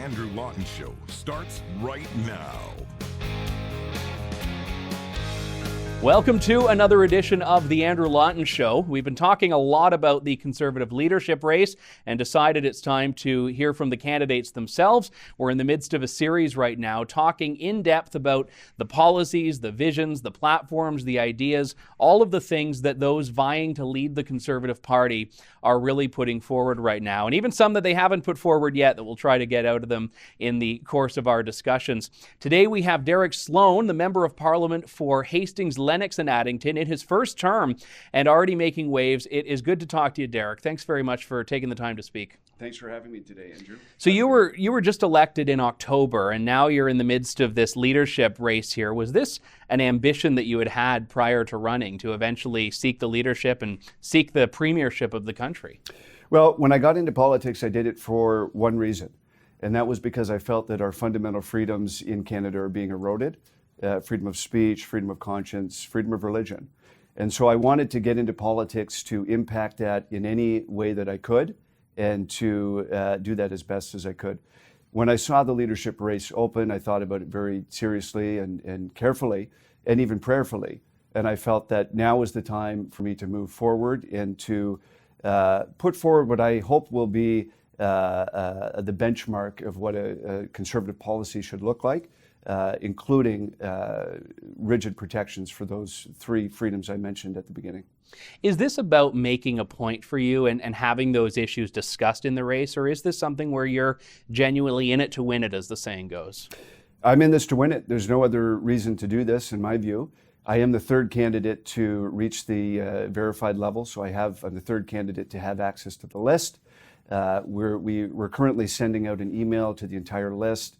Andrew Lawton Show starts right now. Welcome to another edition of the Andrew Lawton Show. We've been talking a lot about the Conservative leadership race and decided it's time to hear from the candidates themselves. We're in the midst of a series right now talking in depth about the policies, the visions, the platforms, the ideas, all of the things that those vying to lead the Conservative Party are really putting forward right now, and even some that they haven't put forward yet that we'll try to get out of them in the course of our discussions. Today we have Derek Sloan, the Member of Parliament for Hastings, Lennox and Addington, in his first term and already making waves. It is good to talk to you, Derek. Thanks very much for taking the time to speak. Thanks for having me today, Andrew. So you were just elected in October, and now you're in the midst of this leadership race here. Was this an ambition that you had prior to running, to eventually seek the leadership and seek the premiership of the country? Well, when I got into politics, I did it for one reason, and that was because I felt that our fundamental freedoms in Canada are being eroded. Freedom of speech, freedom of conscience, freedom of religion. And so I wanted to get into politics to impact that in any way that I could and to do that as best as I could. When I saw the leadership race open, I thought about it very seriously and carefully and even prayerfully. And I felt that now was the time for me to move forward and to put forward what I hope will be the benchmark of what a Conservative policy should look like. Including rigid protections for those three freedoms I mentioned at the beginning. Is this about making a point for you and having those issues discussed in the race, or is this something where you're genuinely in it to win it, as the saying goes? I'm in this to win it. There's no other reason to do this, in my view. I am the third candidate to reach the verified level, so I'm the third candidate to have access to the list. We're currently sending out an email to the entire list.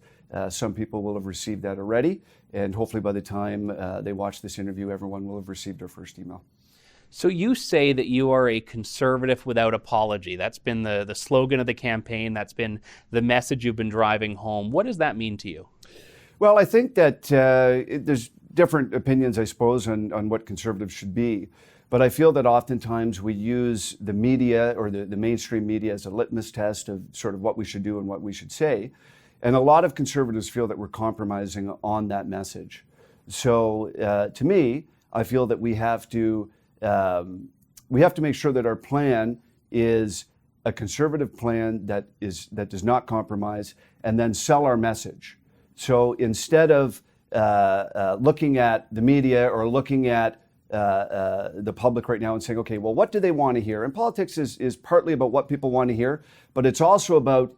Some people will have received that already, and hopefully by the time they watch this interview, everyone will have received their first email. So you say that you are a Conservative without apology. That's been the slogan of the campaign. That's been the message you've been driving home. What does that mean to you? Well, I think that there's different opinions, I suppose, on what Conservatives should be. But I feel that oftentimes we use the media or the mainstream media as a litmus test of sort of what we should do and what we should say. And a lot of Conservatives feel that we're compromising on that message. So to me, I feel that we have to make sure that our plan is a Conservative plan that does not compromise, and then sell our message. So instead of looking at the media or looking at the public right now and saying, okay, well, what do they want to hear? And politics is partly about what people want to hear, but it's also about,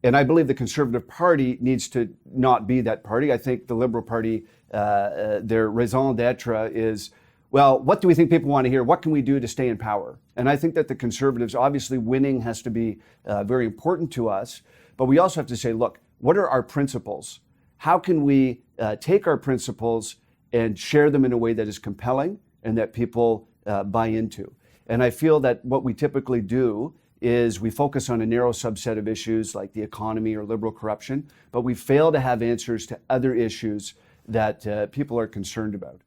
and I believe the Conservative Party needs to not be that party. I think the Liberal Party, their raison d'etre is, well, what do we think people want to hear? What can we do to stay in power? And I think that the Conservatives, obviously winning has to be very important to us, but we also have to say, look, what are our principles? How can we take our principles and share them in a way that is compelling and that people buy into? And I feel that what we typically do is we focus on a narrow subset of issues like the economy or liberal corruption, but we fail to have answers to other issues that people are concerned about.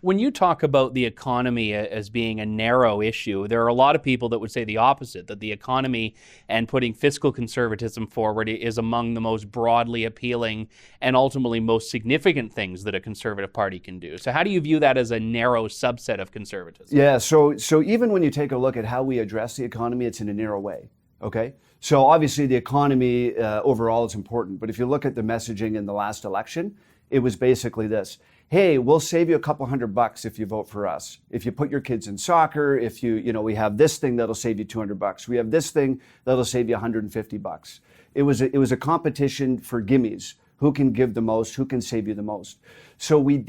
When you talk about the economy as being a narrow issue, there are a lot of people that would say the opposite, that the economy and putting fiscal conservatism forward is among the most broadly appealing and ultimately most significant things that a Conservative Party can do. So how do you view that as a narrow subset of conservatism? Yeah, so even when you take a look at how we address the economy, it's in a narrow way, okay? So obviously the economy overall is important, but if you look at the messaging in the last election, it was basically this. Hey, we'll save you a couple $100 if you vote for us. If you put your kids in soccer, if we have this thing that'll save you $200. We have this thing that'll save you $150. It was a competition for gimmies. Who can give the most? Who can save you the most? So we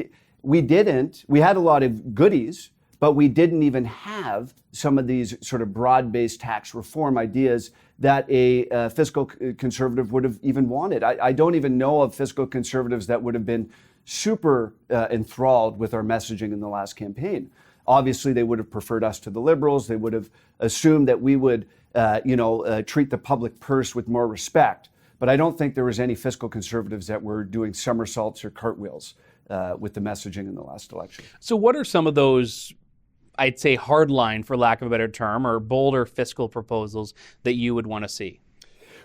had a lot of goodies, but we didn't even have some of these sort of broad-based tax reform ideas that a fiscal conservative would have even wanted. I don't even know of fiscal conservatives that would have been super enthralled with our messaging in the last campaign. Obviously, they would have preferred us to the Liberals. They would have assumed that we would, treat the public purse with more respect. But I don't think there was any fiscal conservatives that were doing somersaults or cartwheels with the messaging in the last election. So what are some of those, I'd say, hardline, for lack of a better term, or bolder fiscal proposals that you would want to see?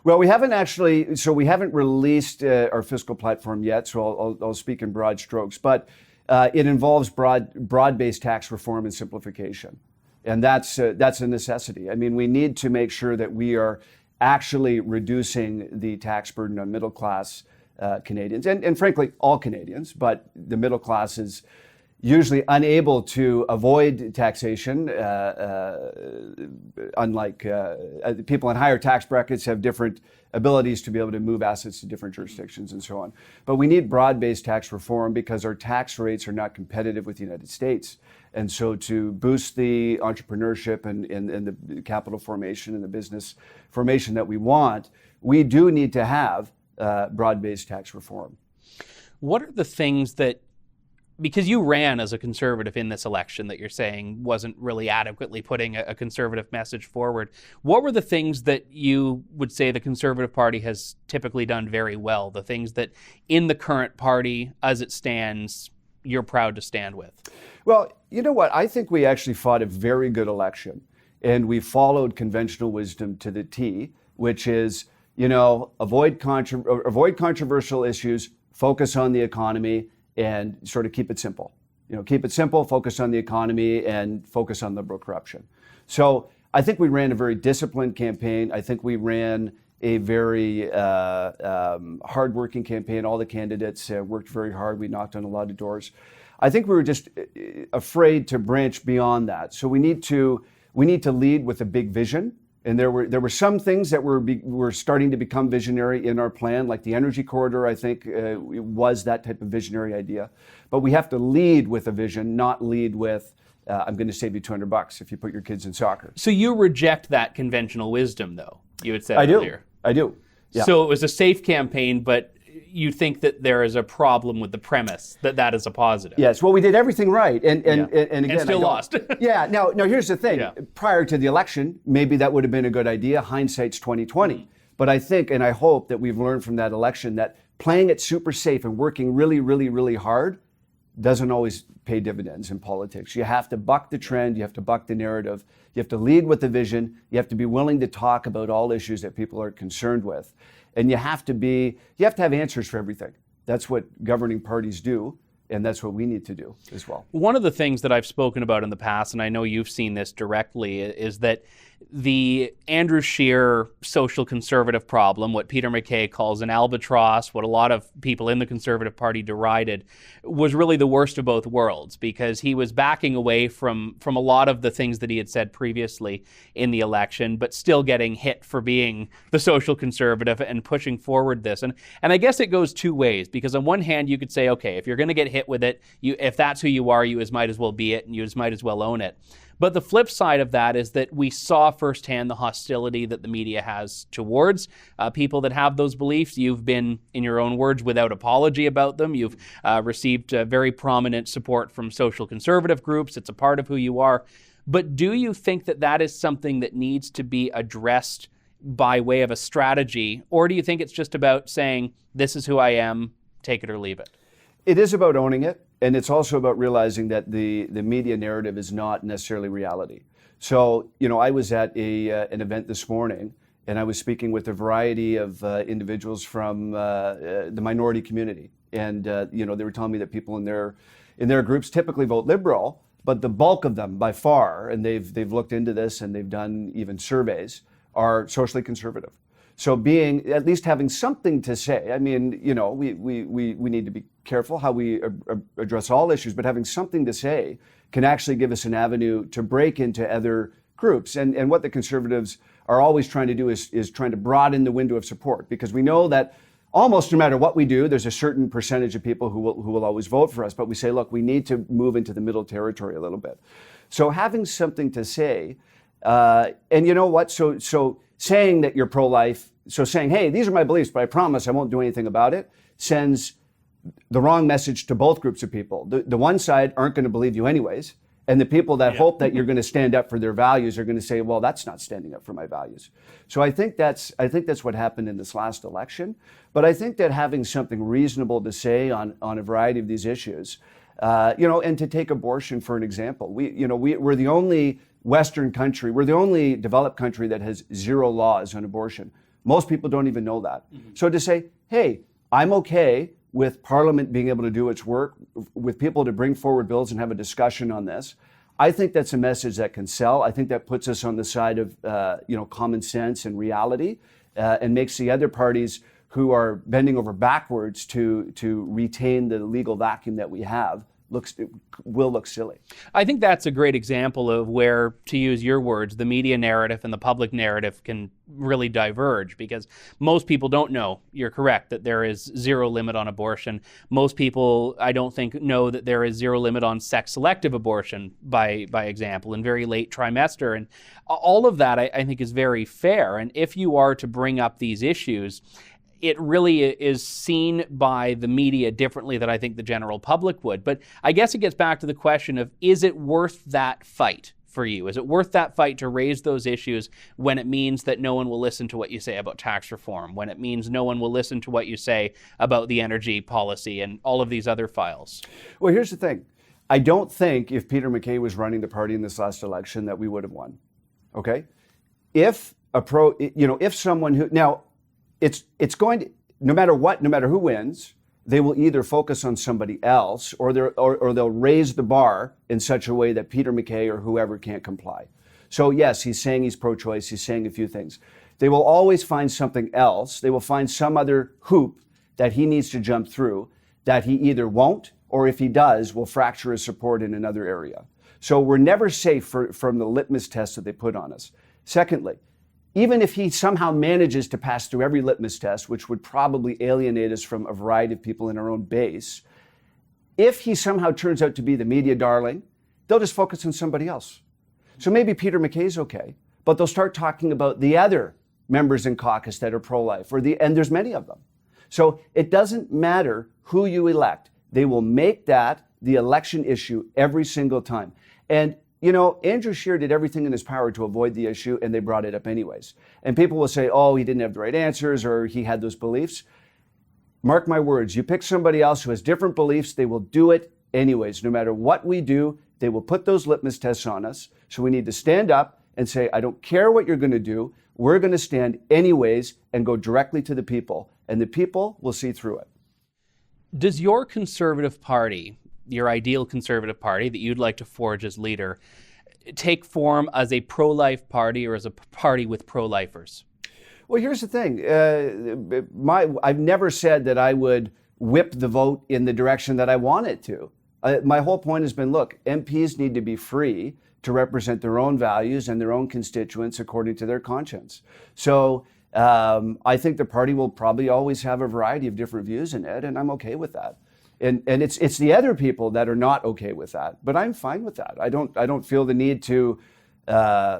Well, we haven't actually, so we haven't released our fiscal platform yet, so I'll speak in broad strokes, but it involves broad-based tax reform and simplification. And that's a necessity. I mean, we need to make sure that we are actually reducing the tax burden on middle-class Canadians, and frankly, all Canadians, but the middle class is usually unable to avoid taxation, unlike people in higher tax brackets have different abilities to be able to move assets to different jurisdictions and so on. But we need broad-based tax reform because our tax rates are not competitive with the United States. And so to boost the entrepreneurship and the capital formation and the business formation that we want, we do need to have broad-based tax reform. What are the things that, because you ran as a Conservative in this election that you're saying wasn't really adequately putting a Conservative message forward, what were the things that you would say the Conservative Party has typically done very well, the things that in the current party as it stands you're proud to stand with? Well, you know what? I think we actually fought a very good election, and we followed conventional wisdom to the T, which is, avoid controversial issues, focus on the economy, and sort of keep it simple. Keep it simple, focus on the economy, and focus on liberal corruption. So I think we ran a very disciplined campaign. I think we ran a very hardworking campaign. All the candidates worked very hard. We knocked on a lot of doors. I think we were just afraid to branch beyond that. So we need to lead with a big vision. And there were some things that were starting to become visionary in our plan, like the energy corridor, I think, was that type of visionary idea. But we have to lead with a vision, not lead with, I'm going to save you $200 if you put your kids in soccer. So you reject that conventional wisdom, though, you had said earlier. I do. Yeah. So it was a safe campaign, but you think that there is a problem with the premise that is a positive. Yes. Well, we did everything right, and again, and still lost. Yeah. Now here's the thing. Yeah. Prior to the election, maybe that would have been a good idea. Hindsight's 20/20. But I think, and I hope that we've learned from that election that playing it super safe and working really, really, really hard doesn't always pay dividends in politics. You have to buck the trend. You have to buck the narrative. You have to lead with a vision. You have to be willing to talk about all issues that people are concerned with. And you have to have answers for everything. That's what governing parties do, and that's what we need to do as well. One of the things that I've spoken about in the past, and I know you've seen this directly, is that the Andrew Scheer social conservative problem, what Peter MacKay calls an albatross, what a lot of people in the Conservative Party derided, was really the worst of both worlds, because he was backing away from a lot of the things that he had said previously in the election, but still getting hit for being the social conservative and pushing forward this. And I guess it goes two ways, because on one hand you could say, okay, if you're going to get hit with it, if that's who you are, you might as well be it, and you might as well own it. But the flip side of that is that we saw firsthand the hostility that the media has towards people that have those beliefs. You've been, in your own words, without apology about them. You've received very prominent support from social conservative groups. It's a part of who you are. But do you think that is something that needs to be addressed by way of a strategy? Or do you think it's just about saying, this is who I am, take it or leave it? It is about owning it. And it's also about realizing that the media narrative is not necessarily reality. So, I was at an event this morning, and I was speaking with a variety of individuals from the minority community. And, they were telling me that people in their groups typically vote Liberal, but the bulk of them by far, and they've looked into this and they've done even surveys, are socially conservative. So at least having something to say, I mean, we need to be careful how we address all issues, but having something to say can actually give us an avenue to break into other groups. And what the Conservatives are always trying to do is trying to broaden the window of support, because we know that almost no matter what we do, there's a certain percentage of people who will always vote for us. But we say, look, we need to move into the middle territory a little bit. So having something to say, and you know what? So saying that you're pro-life, so saying, hey, these are my beliefs, but I promise I won't do anything about it, sends the wrong message to both groups of people. The one side aren't going to believe you anyways, and the people that hope that you're going to stand up for their values are going to say, well, that's not standing up for my values. So I think that's what happened in this last election. But I think that having something reasonable to say on a variety of these issues, and to take abortion for an example, we're the only Western country, we're the only developed country that has zero laws on abortion. Most people don't even know that. So to say, hey, I'm okay with Parliament being able to do its work, with people to bring forward bills and have a discussion on this, I think that's a message that can sell. I think that puts us on the side of common sense and reality, and makes the other parties who are bending over backwards to retain the legal vacuum that we have will look silly. I think that's a great example of where, to use your words, the media narrative and the public narrative can really diverge, because most people don't know, you're correct, that there is zero limit on abortion. Most people, I don't think, know that there is zero limit on sex-selective abortion, by example, in very late trimester. And all of that, I think, is very fair. And if you are to bring up these issues, it really is seen by the media differently than I think the general public would. But I guess it gets back to the question of, is it worth that fight for you? Is it worth that fight to raise those issues when it means that no one will listen to what you say about tax reform, when it means no one will listen to what you say about the energy policy and all of these other files? Well, here's the thing. I don't think if Peter MacKay was running the party in this last election that we would have won. Okay? If someone who, now, it's going to, no matter what, no matter who wins, they will either focus on somebody else or they'll raise the bar in such a way that Peter MacKay or whoever can't comply. So yes, he's saying he's pro-choice, he's saying a few things. They will always find something else. They will find some other hoop that he needs to jump through that he either won't, or if he does, will fracture his support in another area. So we're never safe from the litmus test that they put on us. Secondly, even if he somehow manages to pass through every litmus test, which would probably alienate us from a variety of people in our own base, if he somehow turns out to be the media darling, they'll just focus on somebody else. So maybe Peter MacKay's okay, but they'll start talking about the other members in caucus that are pro-life, and there's many of them. So it doesn't matter who you elect. They will make that the election issue every single time. And Andrew Scheer did everything in his power to avoid the issue, and they brought it up anyways. And people will say, oh, he didn't have the right answers, or he had those beliefs. Mark my words, you pick somebody else who has different beliefs, they will do it anyways. No matter what we do, they will put those litmus tests on us. So we need to stand up and say, I don't care what you're going to do. We're going to stand anyways and go directly to the people. And the people will see through it. Does your Conservative Party, your ideal Conservative Party that you'd like to forge as leader, take form as a pro-life party or as a party with pro-lifers? Well, here's the thing. I've never said that I would whip the vote in the direction that I want it to. My whole point has been, look, MPs need to be free to represent their own values and their own constituents according to their conscience. So I think the party will probably always have a variety of different views in it, and I'm okay with that. And it's the other people that are not okay with that, but I'm fine with that. I don't feel the need to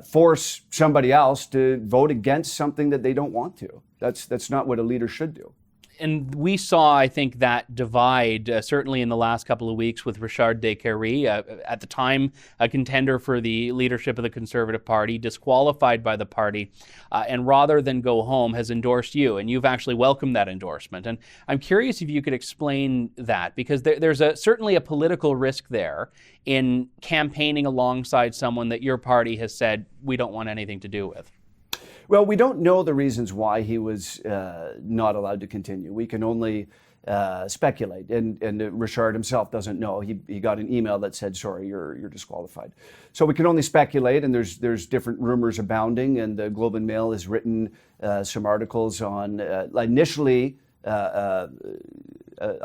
force somebody else to vote against something that they don't want to. That's not what a leader should do. And we saw, I think, that divide certainly in the last couple of weeks with Richard Descaries, at the time a contender for the leadership of the Conservative Party, disqualified by the party, and rather than go home has endorsed you, and you've actually welcomed that endorsement. And I'm curious if you could explain that, because there's certainly a political risk there in campaigning alongside someone that your party has said we don't want anything to do with. Well, we don't know the reasons why he was not allowed to continue. We can only speculate, and Richard himself doesn't know. He got an email that said, "Sorry, you're disqualified." So we can only speculate, and there's different rumors abounding. And the Globe and Mail has written some articles on. Initially, a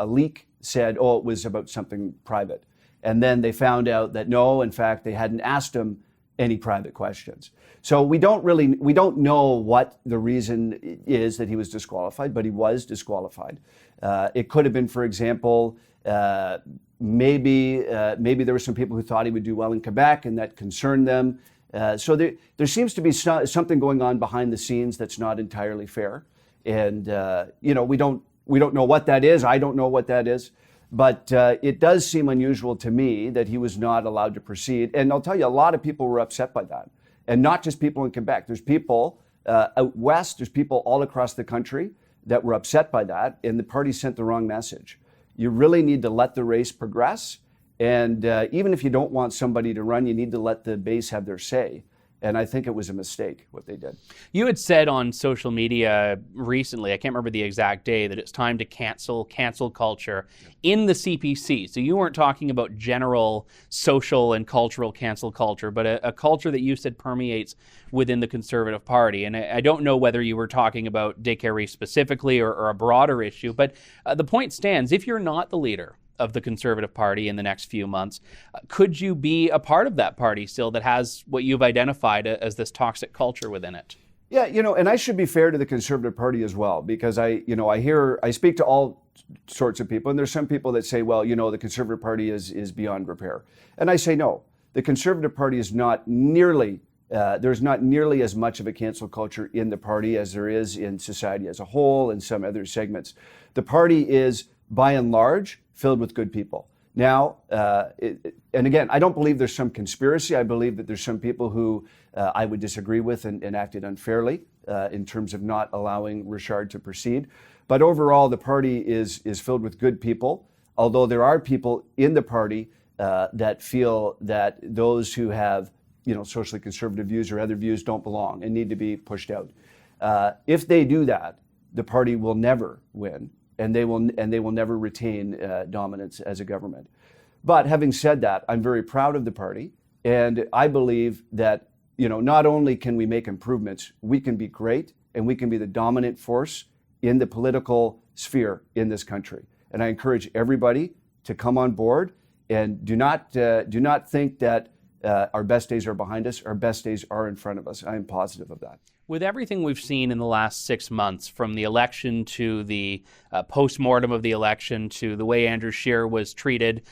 leak said, "Oh, it was about something private," and then they found out that no, in fact, they hadn't asked him any private questions. So we don't know what the reason is that he was disqualified, but he was disqualified. It could have been, for example, maybe there were some people who thought he would do well in Quebec and that concerned them. So there seems to be something going on behind the scenes that's not entirely fair. And, we don't know what that is. I don't know what that is. But it does seem unusual to me that he was not allowed to proceed. And I'll tell you, a lot of people were upset by that. And not just people in Quebec. There's people out west, there's people all across the country that were upset by that, and the party sent the wrong message. You really need to let the race progress, and even if you don't want somebody to run, you need to let the base have their say. And I think it was a mistake what they did. You had said on social media recently, I can't remember the exact day, that it's time to cancel culture in the CPC. So you weren't talking about general social and cultural cancel culture, but a culture that you said permeates within the Conservative Party. And I don't know whether you were talking about daycare race specifically or a broader issue, but the point stands, if you're not the leader of the Conservative Party in the next few months, could you be a part of that party still that has what you've identified as this toxic culture within it? Yeah, and I should be fair to the Conservative Party as well, because I speak to all sorts of people, and there's some people that say, well, the Conservative Party is beyond repair. And I say no. The Conservative Party is not nearly, there's not nearly as much of a cancel culture in the party as there is in society as a whole and some other segments. The party is, by and large, filled with good people. Now, and again, I don't believe there's some conspiracy. I believe that there's some people who I would disagree with and acted unfairly in terms of not allowing Richard to proceed. But overall, the party is filled with good people, although there are people in the party that feel that those who have socially conservative views or other views don't belong and need to be pushed out. If they do that, the party will never win. And they will never retain dominance as a government. But having said that, I'm very proud of the party, and I believe that not only can we make improvements, we can be great, and we can be the dominant force in the political sphere in this country. And I encourage everybody to come on board, and do not think that our best days are behind us. Our best days are in front of us. I am positive of that. With everything we've seen in the last 6 months, from the election to the post-mortem of the election to the way Andrew Scheer was treated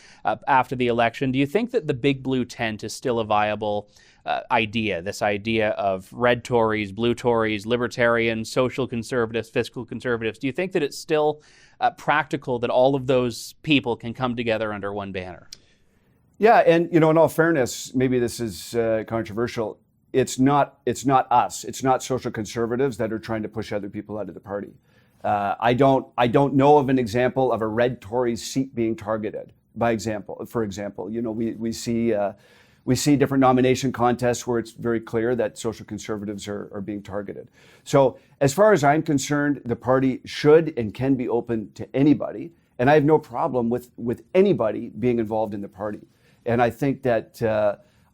after the election, do you think that the big blue tent is still a viable idea, this idea of red Tories, blue Tories, libertarians, social conservatives, fiscal conservatives? Do you think that it's still practical that all of those people can come together under one banner? Yeah, and in all fairness, maybe this is controversial. It's not us. It's not social conservatives that are trying to push other people out of the party. I don't know of an example of a red Tory seat being targeted. For example, we see different nomination contests where it's very clear that social conservatives are being targeted. So as far as I'm concerned, the party should and can be open to anybody, and I have no problem with anybody being involved in the party. And I think that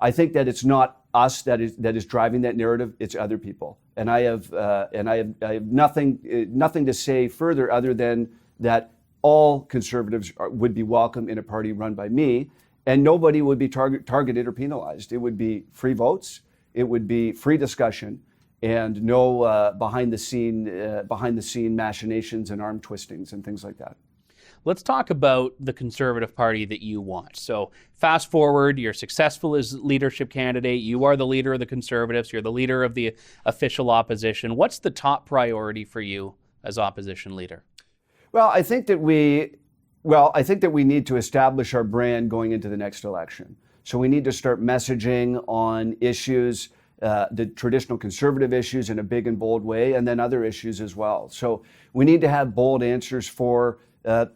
it's not us that is driving that narrative. It's other people, and I have nothing to say further other than that all conservatives would be welcome in a party run by me, and nobody would be targeted or penalized. It would be free votes, it would be free discussion, and no behind the scene machinations and arm twistings and things like that. Let's talk about the Conservative Party that you want. So fast forward, you're successful as leadership candidate. You are the leader of the Conservatives. You're the leader of the official opposition. What's the top priority for you as opposition leader? Well, I think that we need to establish our brand going into the next election. So we need to start messaging on issues, the traditional conservative issues in a big and bold way, and then other issues as well. So we need to have bold answers for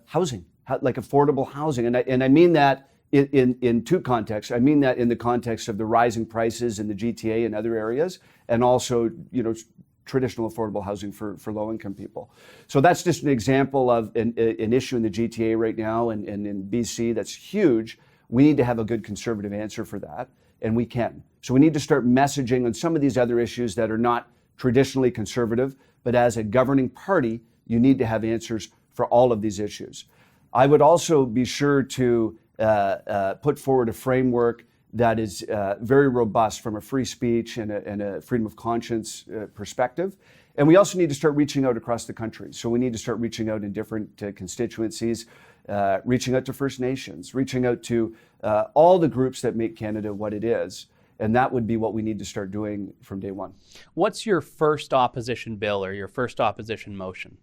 housing, like affordable housing. And I mean that in two contexts. I mean that in the context of the rising prices in the GTA and other areas, and also, traditional affordable housing for low-income people. So that's just an example of an issue in the GTA right now and in BC that's huge. We need to have a good conservative answer for that, and we can. So we need to start messaging on some of these other issues that are not traditionally conservative, but as a governing party, you need to have answers for all of these issues. I would also be sure to put forward a framework that is very robust from a free speech and a freedom of conscience perspective. And we also need to start reaching out across the country. So we need to start reaching out in different constituencies, reaching out to First Nations, reaching out to all the groups that make Canada what it is. And that would be what we need to start doing from day one. What's your first opposition bill or your first opposition motion?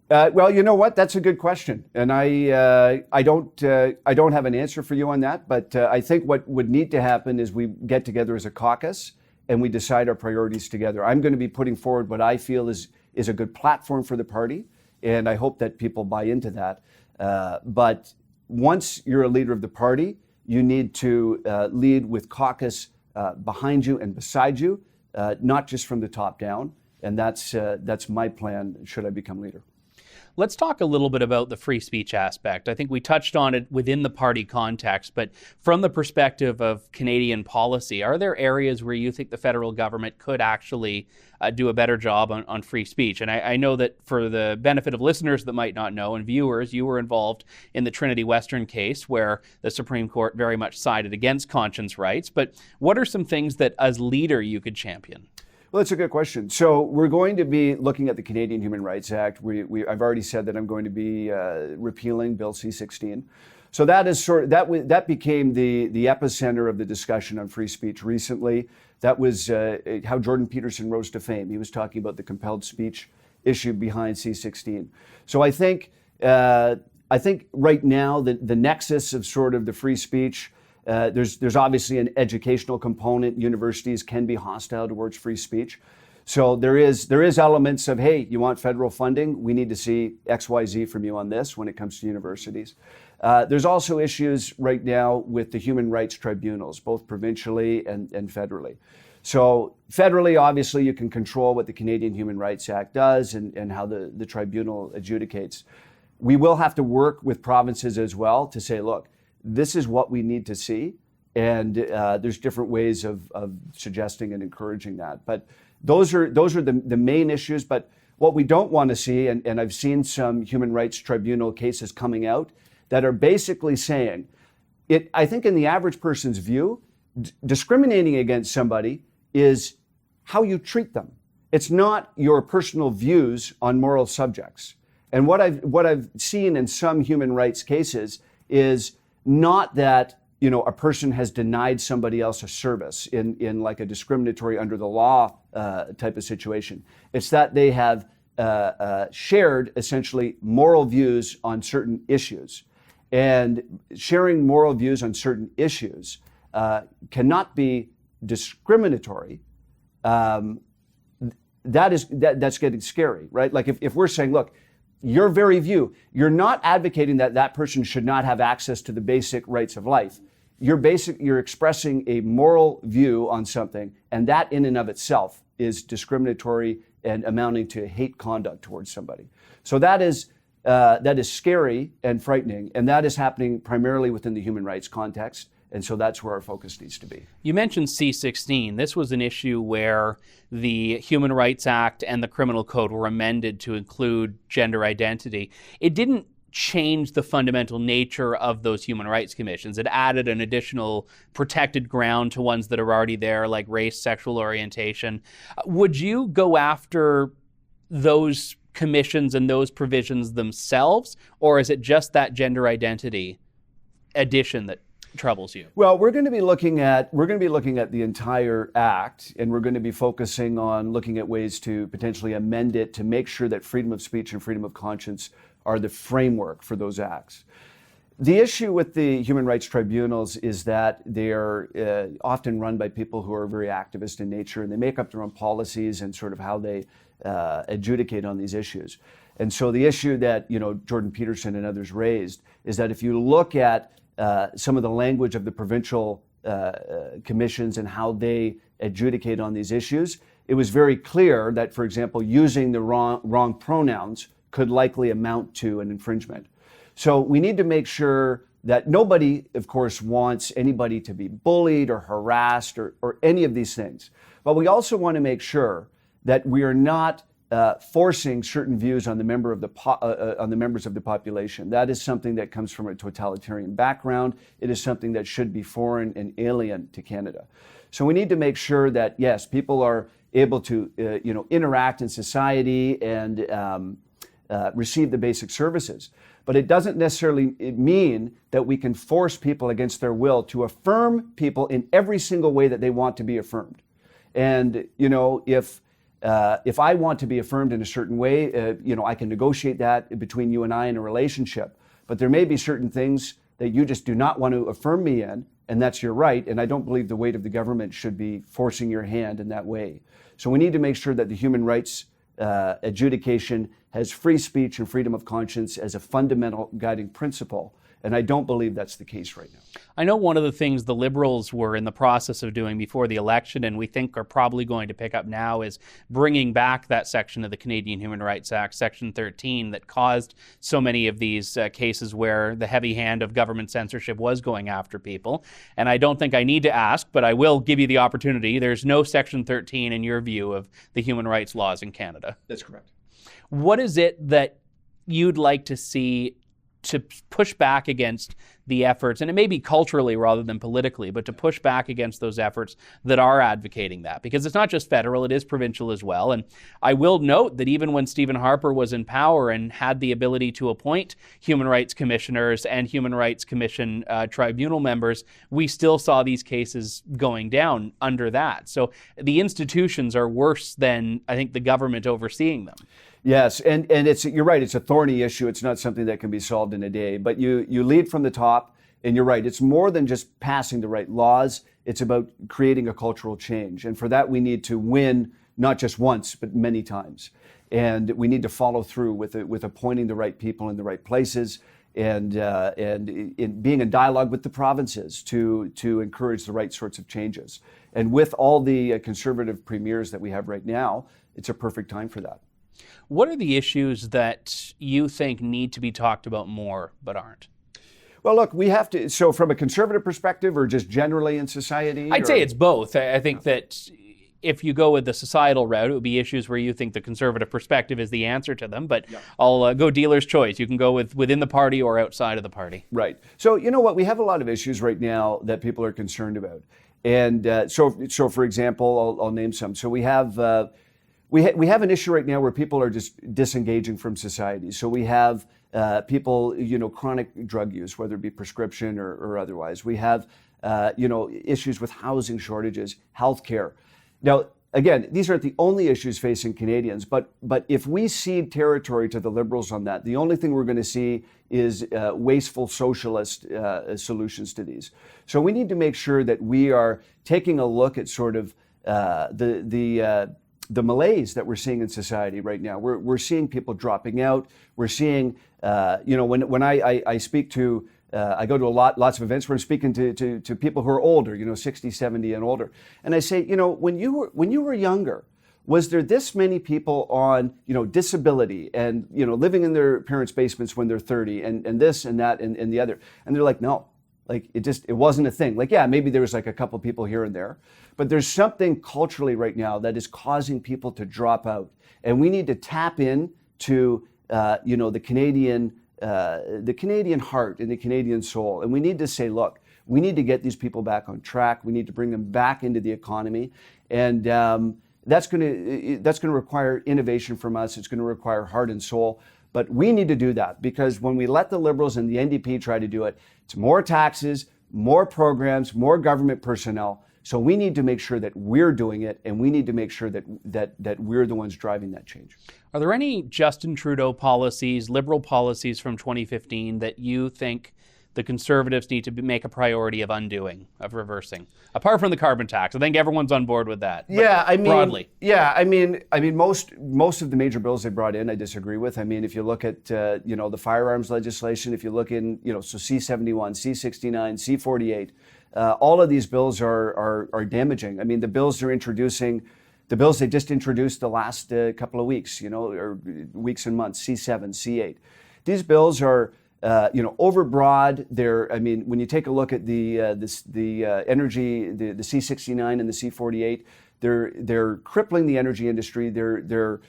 Well, you know what? That's a good question, and I don't have an answer for you on that. But I think what would need to happen is we get together as a caucus and we decide our priorities together. I'm going to be putting forward what I feel is a good platform for the party, and I hope that people buy into that. But once you're a leader of the party, you need to lead with caucus behind you and beside you, not just from the top down. And that's my plan should I become leader. Let's talk a little bit about the free speech aspect. I think we touched on it within the party context, but from the perspective of Canadian policy, are there areas where you think the federal government could actually do a better job on free speech? And I know that for the benefit of listeners that might not know and viewers, you were involved in the Trinity Western case where the Supreme Court very much sided against conscience rights. But what are some things that as leader you could champion? Well, that's a good question. So we're going to be looking at the Canadian Human Rights Act. I've already said that I'm going to be repealing Bill C-16. So that is that became the epicenter of the discussion on free speech recently. That was how Jordan Peterson rose to fame. He was talking about the compelled speech issue behind C-16. So I think right now the nexus of sort of the free speech. There's obviously an educational component. Universities can be hostile towards free speech. So there is elements of, hey, you want federal funding? We need to see XYZ from you on this when it comes to universities. There's also issues right now with the human rights tribunals, both provincially and federally. So federally, obviously, you can control what the Canadian Human Rights Act does and how the tribunal adjudicates. We will have to work with provinces as well to say, look, this is what we need to see, and there's different ways of suggesting and encouraging that. But those are the main issues. But what we don't want to see, and I've seen some human rights tribunal cases coming out that are basically saying, I think in the average person's view, discriminating against somebody is how you treat them. It's not your personal views on moral subjects. And what I've seen in some human rights cases is not that, a person has denied somebody else a service in like a discriminatory under the law type of situation. It's that they have shared essentially moral views on certain issues. And sharing moral views on certain issues cannot be discriminatory. That's getting scary, right? Like if we're saying, look, your very view, you're not advocating that person should not have access to the basic rights of life. You're expressing a moral view on something, and that in and of itself is discriminatory and amounting to hate conduct towards somebody. So that is scary and frightening, and that is happening primarily within the human rights context. And so that's where our focus needs to be. You mentioned C-16. This was an issue where the Human Rights Act and the Criminal Code were amended to include gender identity. It didn't change the fundamental nature of those human rights commissions. It added an additional protected ground to ones that are already there, like race, sexual orientation. Would you go after those commissions and those provisions themselves, or is it just that gender identity addition that troubles you? Well, we're going to be looking at the entire act, and we're going to be focusing on looking at ways to potentially amend it to make sure that freedom of speech and freedom of conscience are the framework for those acts. The issue with the human rights tribunals is that they are often run by people who are very activist in nature, and they make up their own policies and sort of how they adjudicate on these issues. And so the issue that Jordan Peterson and others raised is that if you look at some of the language of the provincial commissions and how they adjudicate on these issues, it was very clear that, for example, using the wrong pronouns could likely amount to an infringement. So we need to make sure that nobody, of course, wants anybody to be bullied or harassed or any of these things. But we also want to make sure that we are not forcing certain views on the members of the population. That is something that comes from a totalitarian background. It is something that should be foreign and alien to Canada. So we need to make sure that, yes, people are able to interact in society and receive the basic services. But it doesn't necessarily mean that we can force people against their will to affirm people in every single way that they want to be affirmed. And if I want to be affirmed in a certain way, I can negotiate that between you and I in a relationship. But there may be certain things that you just do not want to affirm me in, and that's your right. And I don't believe the weight of the government should be forcing your hand in that way. So we need to make sure that the human rights adjudication has free speech and freedom of conscience as a fundamental guiding principle. And I don't believe that's the case right now. I know one of the things the Liberals were in the process of doing before the election, and we think are probably going to pick up now, is bringing back that section of the Canadian Human Rights Act, Section 13, that caused so many of these cases where the heavy hand of government censorship was going after people. And I don't think I need to ask, but I will give you the opportunity. There's no Section 13 in your view of the human rights laws in Canada. That's correct. What is it that you'd like to see to push back against the efforts, and it may be culturally rather than politically, but to push back against those efforts that are advocating that? Because it's not just federal, it is provincial as well. And I will note that even when Stephen Harper was in power and had the ability to appoint human rights commissioners and human rights commission tribunal members, we still saw these cases going down under that. So the institutions are worse than, I think, the government overseeing them. Yes, and you're right, it's a thorny issue. It's not something that can be solved in a day, but you lead from the top, and you're right, it's more than just passing the right laws, it's about creating a cultural change. And for that, we need to win not just once, but many times. And we need to follow through with appointing the right people in the right places, and in being in dialogue with the provinces to encourage the right sorts of changes. And with all the Conservative premiers that we have right now, it's a perfect time for that. What are the issues that you think need to be talked about more but aren't? Well, look, we have to, so from a Conservative perspective or just generally in society? I'd say it's both. I think that if you go with the societal route, it would be issues where you think the Conservative perspective is the answer to them, but I'll go dealer's choice. You can go within the party or outside of the party. Right. So, you know what, we have a lot of issues right now that people are concerned about. And so for example, I'll name some. So we have an issue right now where people are just disengaging from society. So we have people, chronic drug use, whether it be prescription or otherwise. We have, issues with housing shortages, healthcare. Now, again, these aren't the only issues facing Canadians, but if we cede territory to the Liberals on that, the only thing we're going to see is wasteful socialist solutions to these. So we need to make sure that we are taking a look at sort of the malaise that we're seeing in society right now. We're seeing people dropping out. We're seeing, when I speak to, I go to lots of events where I'm speaking to people who are older, 60, 70 and older. And I say, when you were younger, was there this many people on, disability and, living in their parents' basements when they're 30 and this and that and the other? And they're like, no. Like it wasn't a thing. Like, yeah, maybe there was like a couple people here and there, but there's something culturally right now that is causing people to drop out. And we need to tap in to, the Canadian heart and the Canadian soul. And we need to say, look, we need to get these people back on track. We need to bring them back into the economy. And that's going to require innovation from us. It's going to require heart and soul. But we need to do that, because when we let the Liberals and the NDP try to do it, it's more taxes, more programs, more government personnel. So we need to make sure that we're doing it, and we need to make sure that we're the ones driving that change. Are there any Justin Trudeau policies, Liberal policies from 2015 that you think the Conservatives need to make a priority of undoing, of reversing, apart from the carbon tax? I think everyone's on board with that. Yeah, I mean, broadly. Yeah, I mean, most of the major bills they brought in, I disagree with. I mean, if you look at the firearms legislation, if you look in so C-71, C-69, C-48, all of these bills are damaging. I mean, the bills they just introduced the last couple of weeks, or weeks and months, C-7, C-8. These bills are overbroad. When you take a look at the energy, the C-69 and the C-48, they're crippling the energy industry. They're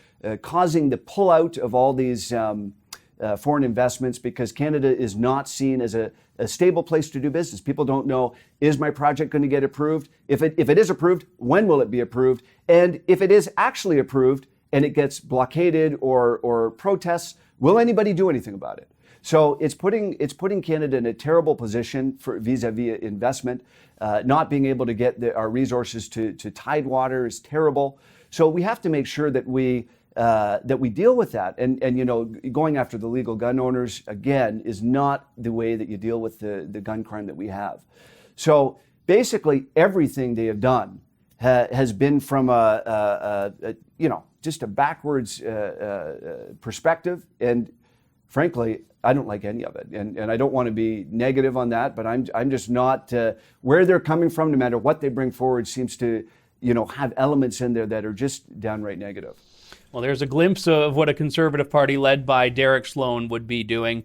causing the pullout of all these foreign investments, because Canada is not seen as a stable place to do business. People don't know, is my project going to get approved? If it is approved, when will it be approved? And if it is actually approved and it gets blockaded or protests, will anybody do anything about it? So it's putting Canada in a terrible position for vis-a-vis investment. Not being able to get our resources to Tidewater is terrible. So we have to make sure that we deal with that. And going after the legal gun owners again is not the way that you deal with the gun crime that we have. So basically everything they have done has been from just a backwards perspective. And frankly, I don't like any of it. And I don't want to be negative on that, but I'm just not, where they're coming from, no matter what they bring forward, seems to, have elements in there that are just downright negative. Well, there's a glimpse of what a Conservative Party led by Derek Sloan would be doing.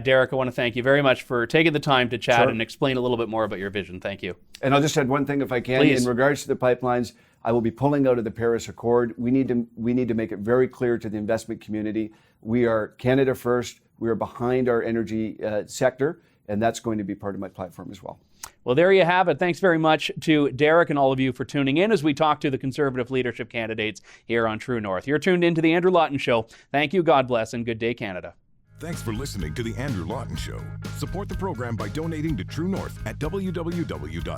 Derek, I want to thank you very much for taking the time to chat and explain a little bit more about your vision. Thank you. And I'll just add one thing if I can. Please. In regards to the pipelines, I will be pulling out of the Paris Accord. We need to make it very clear to the investment community. We are Canada first. We are behind our energy sector, and that's going to be part of my platform as well. Well, there you have it. Thanks very much to Derek and all of you for tuning in as we talk to the Conservative leadership candidates here on True North. You're tuned into The Andrew Lawton Show. Thank you, God bless, and good day, Canada. Thanks for listening to The Andrew Lawton Show. Support the program by donating to True North at www.tnc.news.